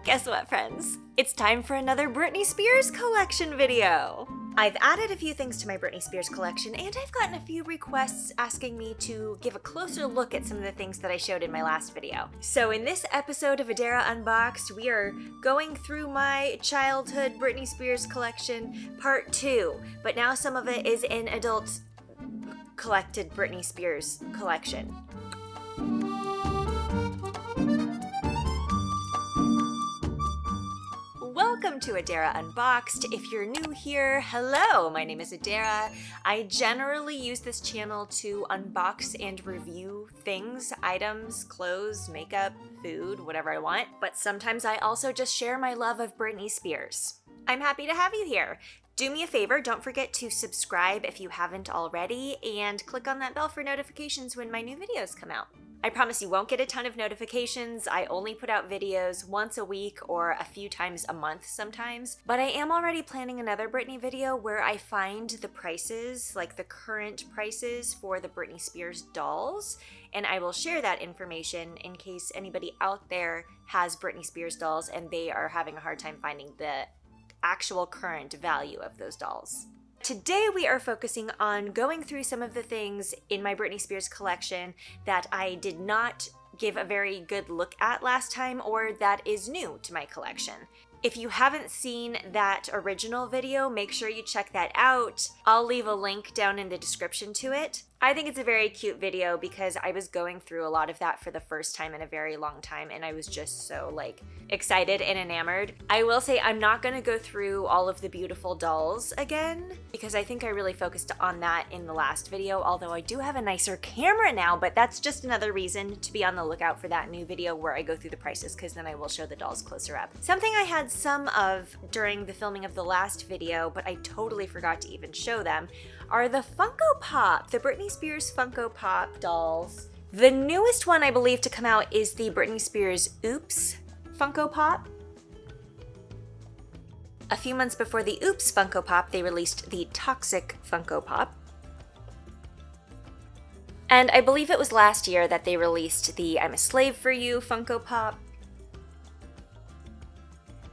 Guess what, friends? It's time for another Britney Spears collection video. I've added a few things to my Britney Spears collection, and I've gotten a few requests asking me to give a closer look at some of the things that I showed in my last video. So in this episode of Adara Unboxed, we are going through my childhood Britney Spears collection, part 2. But now some of it is in adult collected Britney Spears collection. Welcome to Adara Unboxed. If you're new here, hello, my name is Adara. I generally use this channel to unbox and review things, items, clothes, makeup, food, whatever I want, but sometimes I also just share my love of Britney Spears. I'm happy to have you here. Do me a favor, don't forget to subscribe if you haven't already, and click on that bell for notifications when my new videos come out. I promise you won't get a ton of notifications. I only put out videos once a week or a few times a month sometimes, but I am already planning another Britney video where I find the prices, like the current prices for the Britney Spears dolls, and I will share that information in case anybody out there has Britney Spears dolls and they are having a hard time finding the actual current value of those dolls. Today we are focusing on going through some of the things in my Britney Spears collection that I did not give a very good look at last time or that is new to my collection. If you haven't seen that original video, make sure you check that out. I'll leave a link down in the description to it. I think it's a very cute video because I was going through a lot of that for the first time in a very long time and I was just so excited and enamored. I will say I'm not going to go through all of the beautiful dolls again because I think I really focused on that in the last video, although I do have a nicer camera now, but that's just another reason to be on the lookout for that new video where I go through the prices because then I will show the dolls closer up. Something I had some of during the filming of the last video, but I totally forgot to even show them, are the Funko Pop, the Britney Spears Funko Pop dolls. The newest one I believe to come out is the Britney Spears Oops Funko Pop. A few months before the Oops Funko Pop, they released the Toxic Funko Pop. And I believe it was last year that they released the I'm a Slave for You Funko Pop.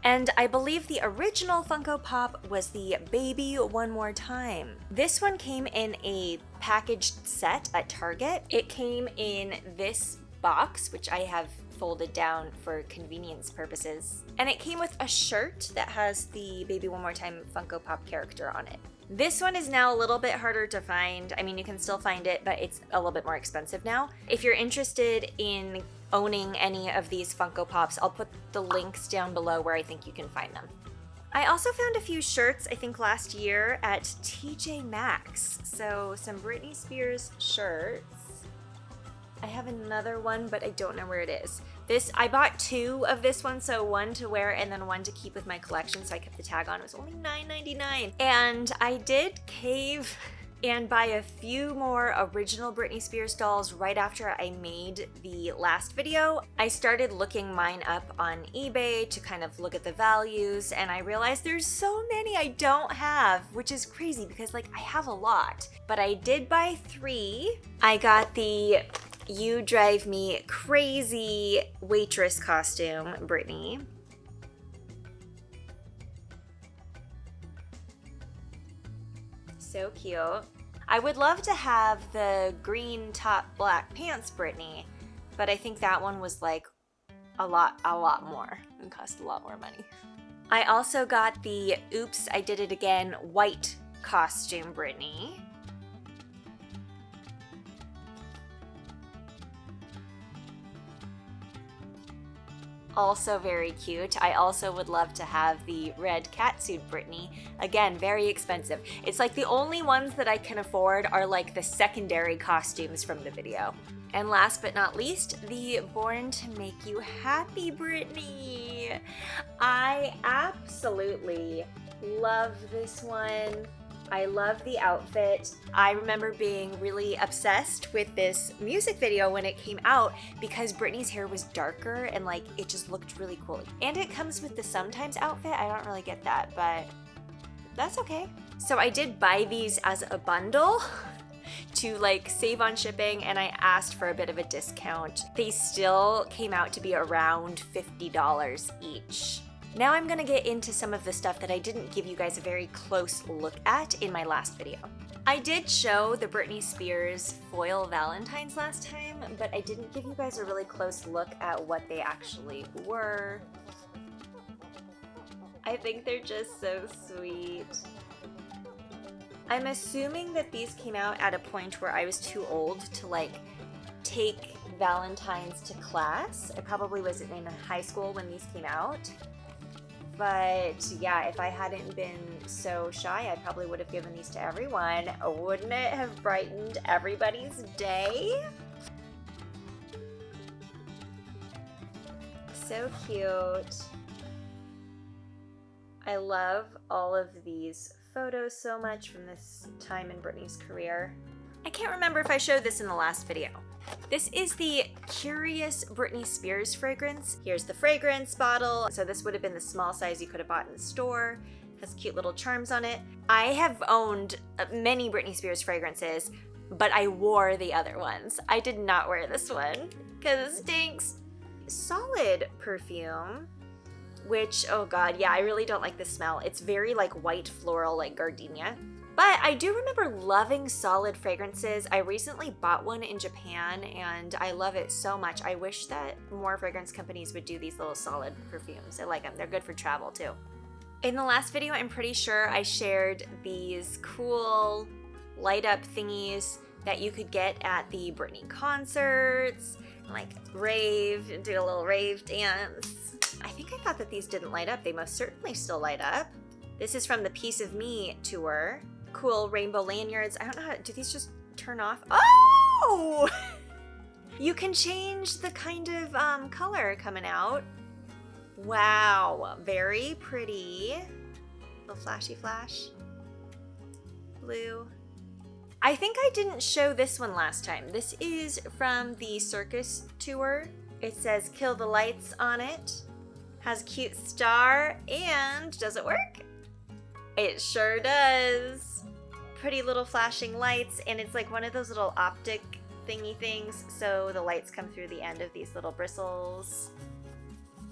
And I believe the original Funko Pop was the Baby One More Time. This one came in a packaged set at Target. It came in this box, which I have folded down for convenience purposes. And it came with a shirt that has the Baby One More Time Funko Pop character on it. This one is now a little bit harder to find. I mean, you can still find it, but it's a little bit more expensive now. If you're interested in owning any of these Funko Pops, I'll put the links down below where I think you can find them. I also found a few shirts, I think last year, at TJ Maxx. So some Britney Spears shirts. I have another one, but I don't know where it is. I bought 2 of this one, so one to wear and then one to keep with my collection, so I kept the tag on. It was only $9.99. And I did cave and buy a few more original Britney Spears dolls right after I made the last video. I started looking mine up on eBay to kind of look at the values, and I realized there's so many I don't have, which is crazy because I have a lot. But I did buy 3. I got the You Drive Me Crazy waitress costume, Britney. So cute. I would love to have the green top, black pants Britney, but I think that one was a lot more and cost a lot more money. I also got the Oops, I Did It Again white costume Britney. Also very cute. I also would love to have the red catsuit Britney. Again, very expensive. It's the only ones that I can afford are the secondary costumes from the video. And last but not least, the Born to Make You Happy Britney. I absolutely love this one. I love the outfit. I remember being really obsessed with this music video when it came out because Britney's hair was darker and it just looked really cool. And it comes with the Sometimes outfit. I don't really get that, but that's okay. So I did buy these as a bundle to like save on shipping, and I asked for a bit of a discount. They still came out to be around $50 each. Now I'm gonna get into some of the stuff that I didn't give you guys a very close look at in my last video. I did show the Britney Spears foil Valentines last time, but I didn't give you guys a really close look at what they actually were. I think they're just so sweet. I'm assuming that these came out at a point where I was too old to like take Valentines to class. I probably was in high school when these came out. But yeah, if I hadn't been so shy, I probably would have given these to everyone. Wouldn't it have brightened everybody's day? So cute. I love all of these photos so much from this time in Britney's career. I can't remember if I showed this in the last video. This is the Curious Britney Spears fragrance. Here's the fragrance bottle. So this would have been the small size you could have bought in the store. Has cute little charms on it. I have owned many Britney Spears fragrances, but I wore the other ones. I did not wear this one because it stinks. Solid perfume, which, oh god, yeah, I really don't like the smell. It's very like white floral, like gardenia. But I do remember loving solid fragrances. I recently bought one in Japan and I love it so much. I wish that more fragrance companies would do these little solid perfumes. I like them. They're good for travel too. In the last video, I'm pretty sure I shared these cool light up thingies that you could get at the Britney concerts, like rave, do a little rave dance. I think I thought that these didn't light up. They most certainly still light up. This is from the Piece of Me tour. Cool rainbow lanyards. I don't know how, do these just turn off? Oh! You can change the kind of color coming out. Wow, very pretty. Little flashy flash. Blue. I think I didn't show this one last time. This is from the Circus tour. It says Kill the Lights on it. Has a cute star, and does it work? It sure does. Pretty little flashing lights, and it's like one of those little optic thingy things, so the lights come through the end of these little bristles.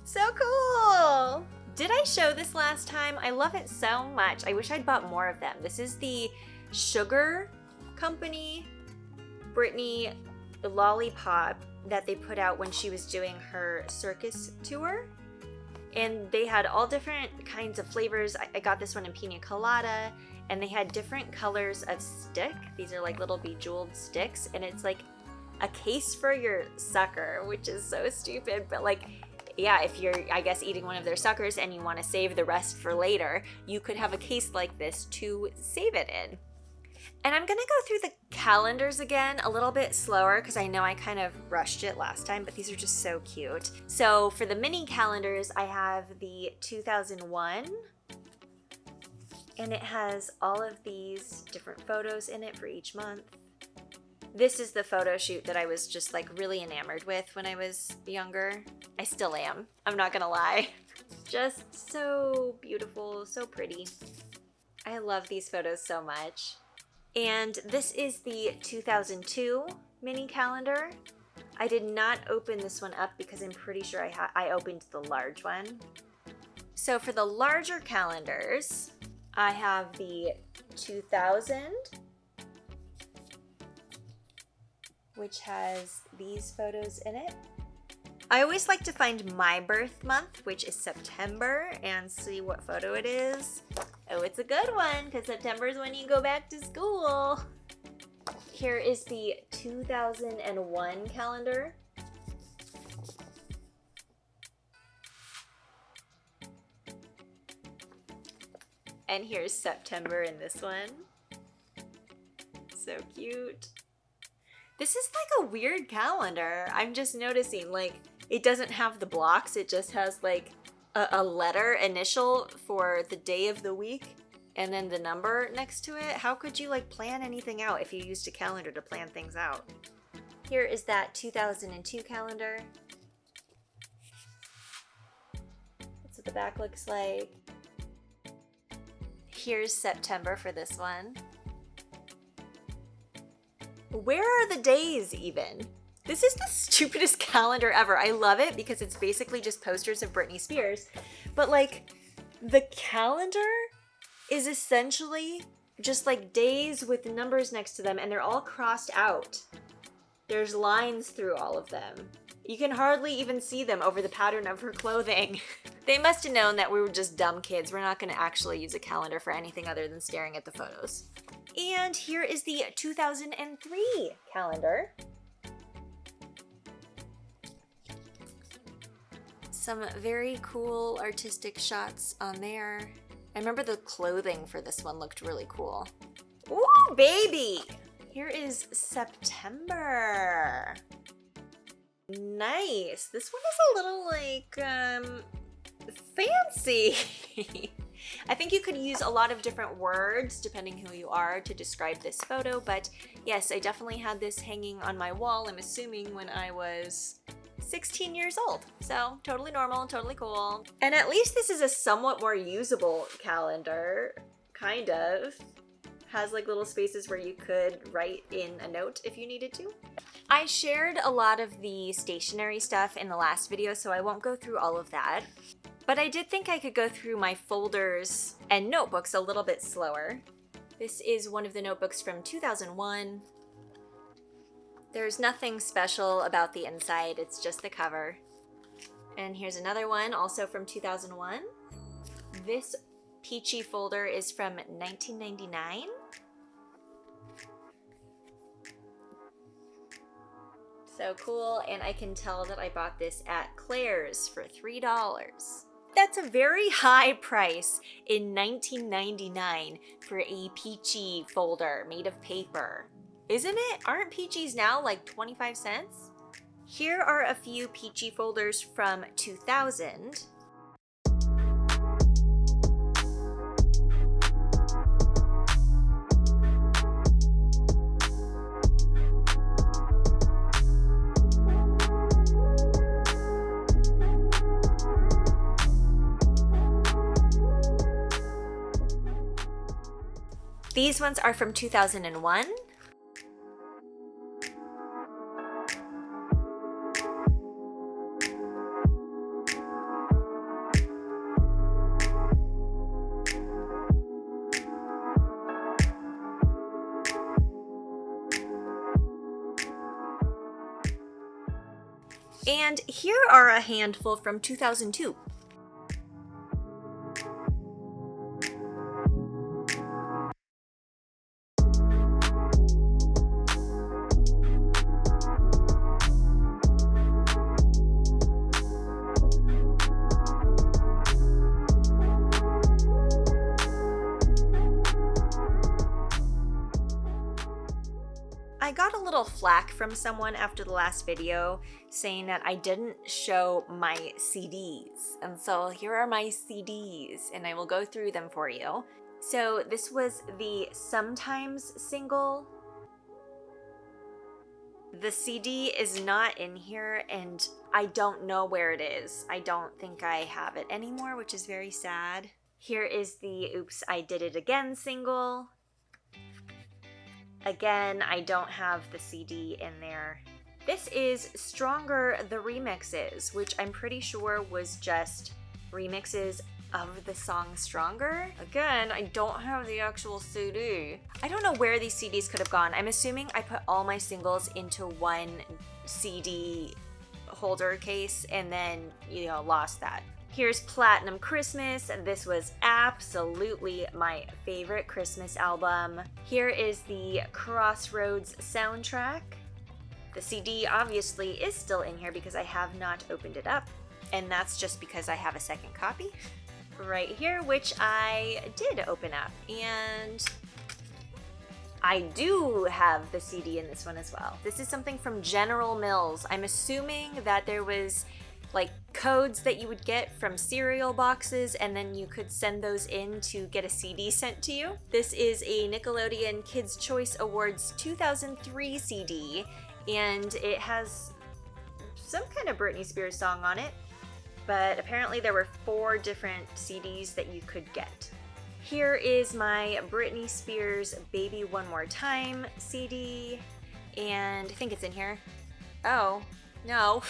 So cool! Did I show this last time? I love it so much. I wish I'd bought more of them. This is the Sugar Company Britney Lollipop that they put out when she was doing her Circus tour. And they had all different kinds of flavors. I got this one in pina colada, and they had different colors of stick. These are like little bejeweled sticks, and it's like a case for your sucker, which is so stupid, but like, yeah, if you're, I guess, eating one of their suckers and you want to save the rest for later, you could have a case like this to save it in. And I'm gonna go through the calendars again a little bit slower because I know I kind of rushed it last time, but these are just so cute. So for the mini calendars, I have the 2001, and it has all of these different photos in it for each month. This is the photo shoot that I was just like really enamored with when I was younger. I still am, I'm not gonna lie. Just so beautiful, so pretty. I love these photos so much. And this is the 2002 mini calendar. I did not open this one up because I'm pretty sure I opened the large one. So for the larger calendars, I have the 2000, which has these photos in it. I always like to find my birth month, which is September, and see what photo it is. Oh, it's a good one, because September is when you go back to school. Here is the 2001 calendar. And here's September in this one. So cute. This is like a weird calendar. I'm just noticing, like, it doesn't have the blocks. It just has like a letter initial for the day of the week and then the number next to it. How could you like plan anything out if you used a calendar to plan things out? Here is that 2002 calendar. That's what the back looks like. Here's September for this one. Where are the days even? This is the stupidest calendar ever. I love it because it's basically just posters of Britney Spears. But like, the calendar is essentially just like days with numbers next to them, and they're all crossed out. There's lines through all of them. You can hardly even see them over the pattern of her clothing. They must have known that we were just dumb kids. We're not going to actually use a calendar for anything other than staring at the photos. And here is the 2003 calendar. Some very cool artistic shots on there. I remember the clothing for this one looked really cool. Ooh, baby! Here is September. Nice. This one is a little like, fancy. I think you could use a lot of different words depending who you are to describe this photo, but yes, I definitely had this hanging on my wall, I'm assuming when I was 16 years old. So totally normal, totally cool. And at least this is a somewhat more usable calendar, kind of. Has like little spaces where you could write in a note if you needed to. I shared a lot of the stationery stuff in the last video, so I won't go through all of that. But I did think I could go through my folders and notebooks a little bit slower. This is one of the notebooks from 2001. There's nothing special about the inside, it's just the cover. And here's another one, also from 2001. This peachy folder is from 1999. So cool, and I can tell that I bought this at Claire's for $3. That's a very high price in 1999 for a peachy folder made of paper. Isn't it? Aren't peachies now like 25 cents? Here are a few peachy folders from 2000. These ones are from 2001. And here are a handful from 2002. I got a little flack from someone after the last video saying that I didn't show my CDs. And so here are my CDs and I will go through them for you. So this was the Sometimes single. The CD is not in here and I don't know where it is. I don't think I have it anymore, which is very sad. Here is the Oops, I Did It Again single. Again, I don't have the CD in there. This is Stronger, the remixes, which I'm pretty sure was just remixes of the song Stronger. Again, I don't have the actual CD. I don't know where these CDs could have gone. I'm assuming I put all my singles into one CD holder case and then, lost that. Here's Platinum Christmas. This was absolutely my favorite Christmas album. Here is the Crossroads soundtrack. The CD obviously is still in here because I have not opened it up, and that's just because I have a second copy right here, which I did open up, and I do have the CD in this one as well. This is something from General Mills. I'm assuming that there was like codes that you would get from cereal boxes and then you could send those in to get a CD sent to you. This is a Nickelodeon Kids' Choice Awards 2003 CD and it has some kind of Britney Spears song on it, but apparently there were 4 different CDs that you could get. Here is my Britney Spears Baby One More Time CD. And I think it's in here. Oh, no.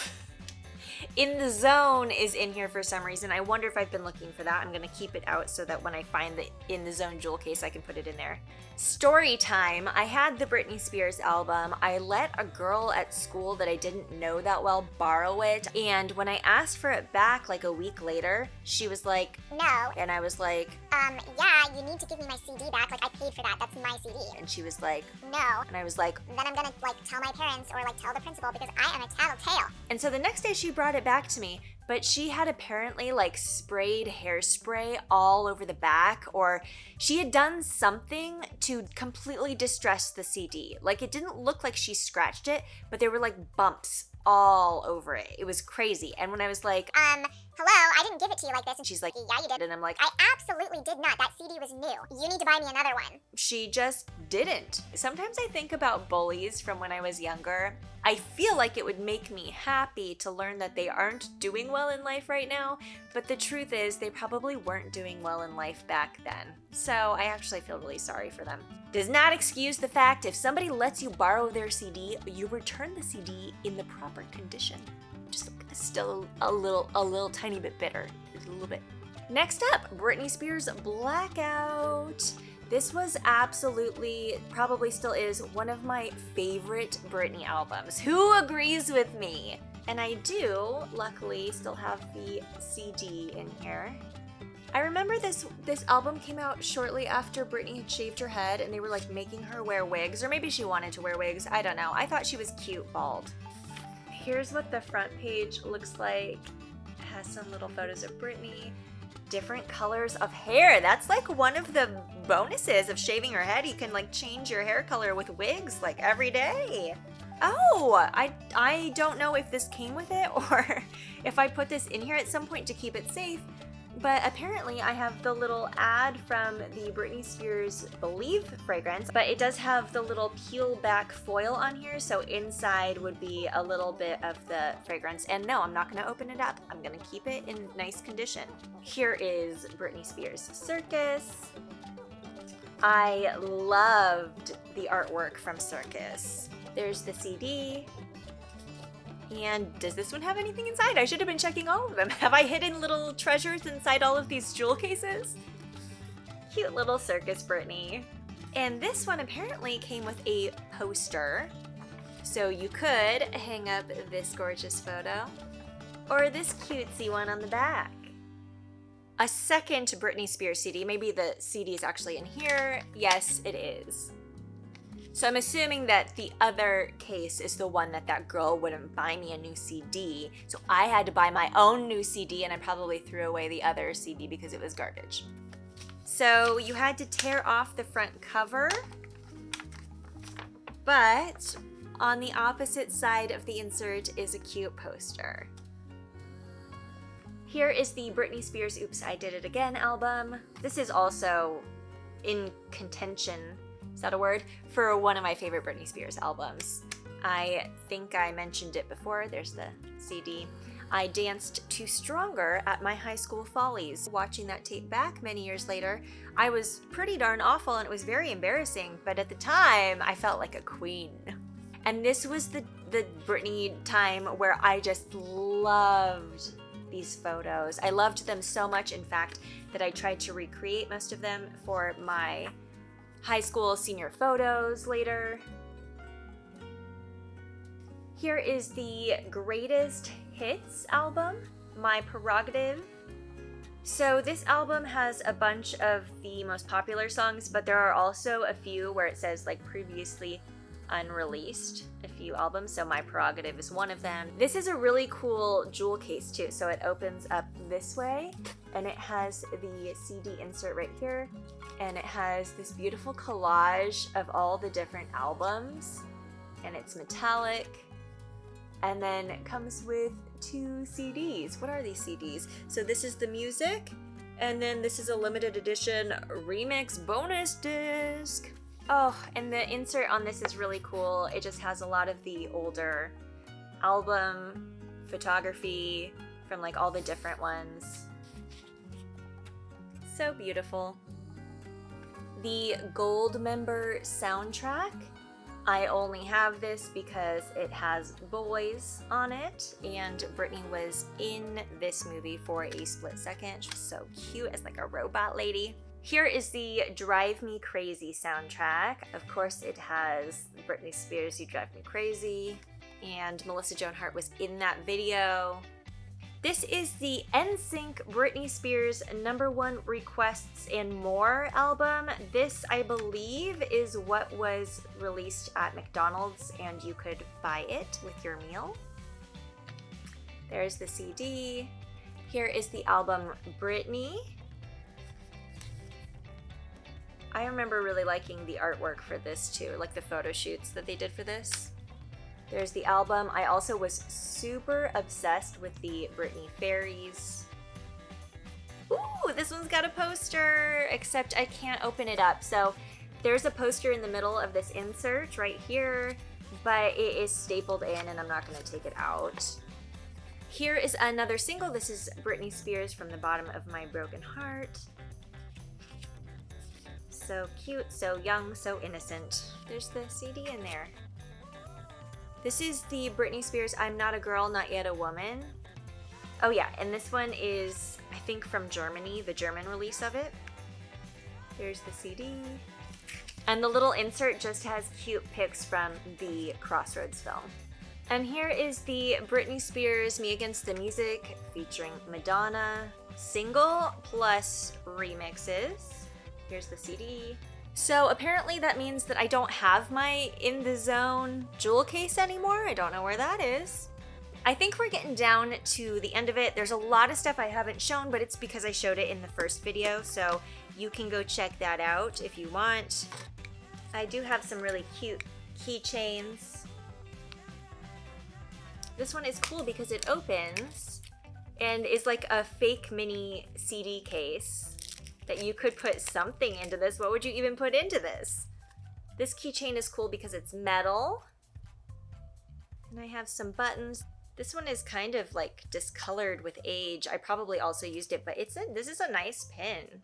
In the Zone is in here for some reason. I wonder if I've been looking for that. I'm gonna keep it out so that when I find the In the Zone jewel case, I can put it in there. Story time. I had the Britney Spears album. I let a girl at school that I didn't know that well borrow it. And when I asked for it back like a week later, she was like, no. And I was like, yeah, you need to give me my CD back. Like, I paid for that. That's my CD. And she was like, no. And I was like, then I'm gonna, like, tell my parents or, like, tell the principal because I am a tattletale. And so the next day she brought it back to me, but she had apparently like sprayed hairspray all over the back, or she had done something to completely distress the CD. Like, it didn't look like she scratched it, but there were like bumps all over it. It was crazy. And when I was like, hello, I didn't give it to you like this. And she's like, yeah, you did. And I'm like, I absolutely did not. That CD was new. You need to buy me another one. She just didn't. Sometimes I think about bullies from when I was younger. I feel like it would make me happy to learn that they aren't doing well in life right now, but the truth is they probably weren't doing well in life back then. So I actually feel really sorry for them. Does not excuse the fact if somebody lets you borrow their CD, you return the CD in the proper condition. Just still a little tiny bit bitter, just a little bit. Next up, Britney Spears Blackout. This was absolutely, probably still is, one of my favorite Britney albums. Who agrees with me? And I do, luckily, still have the CD in here. I remember this album came out shortly after Britney had shaved her head and they were like making her wear wigs, or maybe she wanted to wear wigs, I don't know. I thought she was cute bald. Here's what the front page looks like. It has some little photos of Britney. Different colors of hair. That's like one of the bonuses of shaving your head. You can like change your hair color with wigs like every day. Oh, I don't know if this came with it or if I put this in here at some point to keep it safe, but apparently I have the little ad from the Britney Spears Believe fragrance, but it does have the little peel back foil on here, so inside would be a little bit of the fragrance. And no, I'm not gonna open it up. I'm gonna keep it in nice condition. Here is Britney Spears Circus. I loved the artwork from Circus. There's the CD. And does this one have anything inside? I should have been checking all of them. Have I hidden little treasures inside all of these jewel cases? Cute little Circus Britney. And this one apparently came with a poster. So you could hang up this gorgeous photo or this cutesy one on the back. A second Britney Spears CD. Maybe the CD is actually in here. Yes, it is. So I'm assuming that the other case is the one that girl wouldn't buy me a new CD. So I had to buy my own new CD, and I probably threw away the other CD because it was garbage. So you had to tear off the front cover, but on the opposite side of the insert is a cute poster. Here is the Britney Spears Oops, I Did It Again album. This is also in contention, is that a word? For one of my favorite Britney Spears albums. I think I mentioned it before. There's the CD. I danced to Stronger at my high school follies. Watching that tape back many years later, I was pretty darn awful and it was very embarrassing, but at the time, I felt like a queen. And this was the Britney time where I just loved these photos. I loved them so much, in fact, that I tried to recreate most of them for my high school senior photos later. Here is the Greatest Hits album, My Prerogative. So this album has a bunch of the most popular songs, but there are also a few where it says like previously unreleased, a few albums, so My Prerogative is one of them. This is a really cool jewel case too, so it opens up this way and it has the CD insert right here, and it has this beautiful collage of all the different albums, and it's metallic, and then it comes with 2 CDs. What are these CDs? So this is the music, and then this is a limited edition remix bonus disc. Oh, and the insert on this is really cool. It just has a lot of the older album photography from like all the different ones. So beautiful. The Gold Member soundtrack. I only have this because it has boys on it, and Britney was in this movie for a split second. She's so cute as like a robot lady. Here is the Drive Me Crazy soundtrack. Of course, it has Britney Spears' You Drive Me Crazy, and Melissa Joan Hart was in that video. This is the NSYNC Britney Spears #1 Requests and More album. This, I believe, is what was released at McDonald's, and you could buy it with your meal. There's the CD. Here is the album Britney. I remember really liking the artwork for this too, like the photo shoots that they did for this. There's the album. I also was super obsessed with the Britney fairies. Ooh, this one's got a poster, except I can't open it up. So there's a poster in the middle of this insert right here, but it is stapled in and I'm not gonna take it out. Here is another single. This is Britney Spears, From the Bottom of My Broken Heart. So cute, so young, so innocent. There's the CD in there. This is the Britney Spears I'm Not a Girl, Not Yet a Woman. Oh yeah, and this one is, I think, from Germany, the German release of it. Here's the CD. And the little insert just has cute pics from the Crossroads film. And here is the Britney Spears Me Against the Music featuring Madonna single plus remixes. Here's the CD. So apparently that means that I don't have my In the Zone jewel case anymore. I don't know where that is. I think we're getting down to the end of it. There's a lot of stuff I haven't shown, but it's because I showed it in the first video, so you can go check that out if you want. I do have some really cute keychains. This one is cool because it opens and is like a fake mini CD case that you could put something into this. What would you even put into this? This keychain is cool because it's metal. And I have some buttons. This one is kind of like discolored with age. I probably also used it, but this is a nice pin.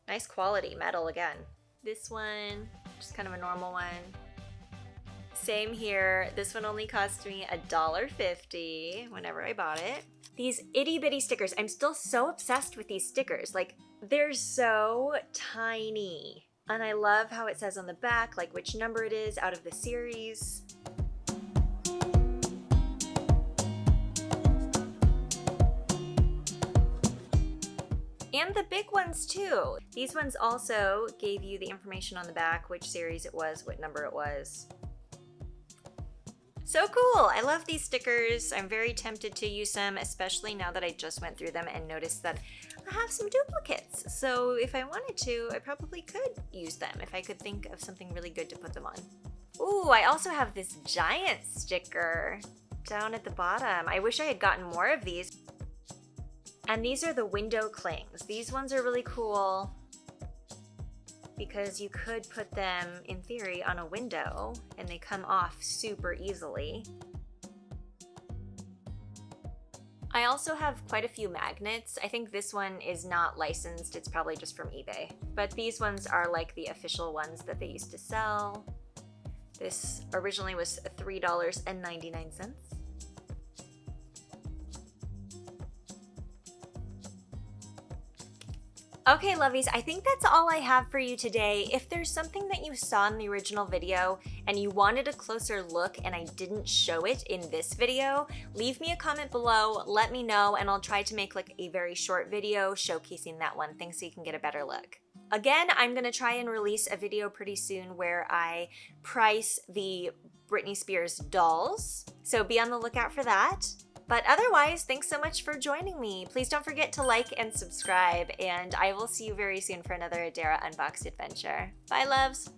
Nice quality metal again. This one, just kind of a normal one. Same here. This one only cost me $1.50 whenever I bought it. These itty bitty stickers. I'm still so obsessed with these stickers. Like, they're so tiny. And I love how it says on the back, like which number it is out of the series. And the big ones too. These ones also gave you the information on the back, which series it was, what number it was. So cool! I love these stickers. I'm very tempted to use them, especially now that I just went through them and noticed that I have some duplicates. So if I wanted to, I probably could use them if I could think of something really good to put them on. Ooh, I also have this giant sticker down at the bottom. I wish I had gotten more of these. And these are the window clings. These ones are really cool because you could put them, in theory, on a window and they come off super easily. I also have quite a few magnets. I think this one is not licensed, it's probably just from eBay. But these ones are like the official ones that they used to sell. This originally was $3.99. Okay, lovies, I think that's all I have for you today. If there's something that you saw in the original video and you wanted a closer look and I didn't show it in this video, leave me a comment below, let me know, and I'll try to make like a very short video showcasing that one thing so you can get a better look. Again, I'm gonna try and release a video pretty soon where I price the Britney Spears dolls, so be on the lookout for that. But otherwise, thanks so much for joining me. Please don't forget to like and subscribe, and I will see you very soon for another Adara Unboxed adventure. Bye, loves!